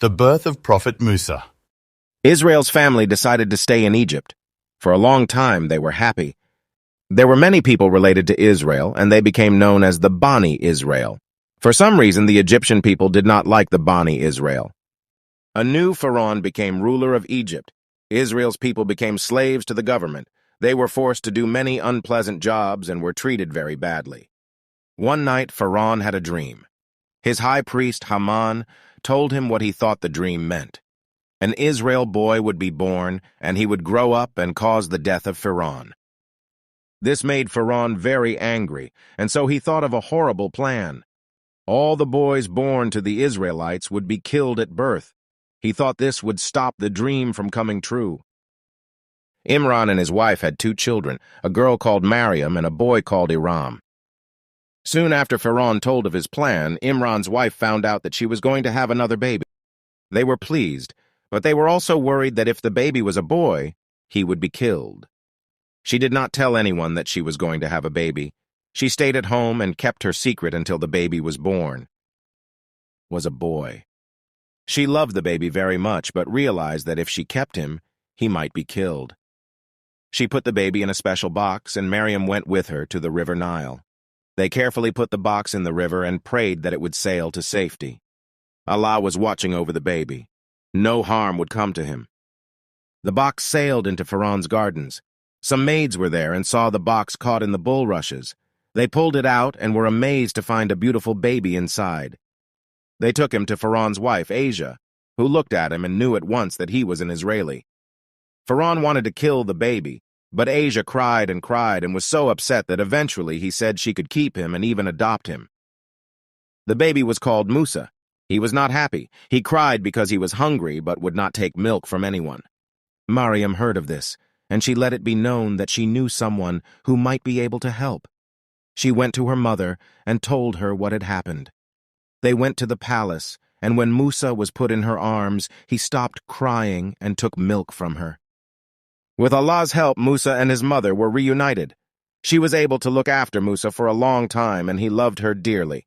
The birth of Prophet Musa. Israel's family decided to stay in Egypt. For a long time, they were happy. There were many people related to Israel, and they became known as the Bani Israel. For some reason, the Egyptian people did not like the Bani Israel. A new pharaoh became ruler of Egypt. Israel's people became slaves to the government. They were forced to do many unpleasant jobs and were treated very badly. One night, Pharaoh had a dream. His high priest, Haman, told him what he thought the dream meant. An Israel boy would be born, and he would grow up and cause the death of Pharaoh. This made Pharaoh very angry, and so he thought of a horrible plan. All the boys born to the Israelites would be killed at birth. He thought this would stop the dream from coming true. Imran and his wife had 2 children, a girl called Mariam and a boy called Iram. Soon after Pharaoh told of his plan, Imran's wife found out that she was going to have another baby. They were pleased, but they were also worried that if the baby was a boy, he would be killed. She did not tell anyone that she was going to have a baby. She stayed at home and kept her secret until the baby was born. It was a boy. She loved the baby very much, but realized that if she kept him, he might be killed. She put the baby in a special box, and Mariam went with her to the river Nile. They carefully put the box in the river and prayed that it would sail to safety. Allah was watching over the baby. No harm would come to him. The box sailed into Pharaoh's gardens. Some maids were there and saw the box caught in the bulrushes. They pulled it out and were amazed to find a beautiful baby inside. They took him to Pharaoh's wife, Asia, who looked at him and knew at once that he was an Israeli. Pharaoh wanted to kill the baby, but Asia cried and was so upset that eventually he said she could keep him and even adopt him. The baby was called Musa. He was not happy. He cried because he was hungry but would not take milk from anyone. Mariam heard of this, and she let it be known that she knew someone who might be able to help. She went to her mother and told her what had happened. They went to the palace, and when Musa was put in her arms, he stopped crying and took milk from her. With Allah's help, Musa and his mother were reunited. She was able to look after Musa for a long time, and he loved her dearly.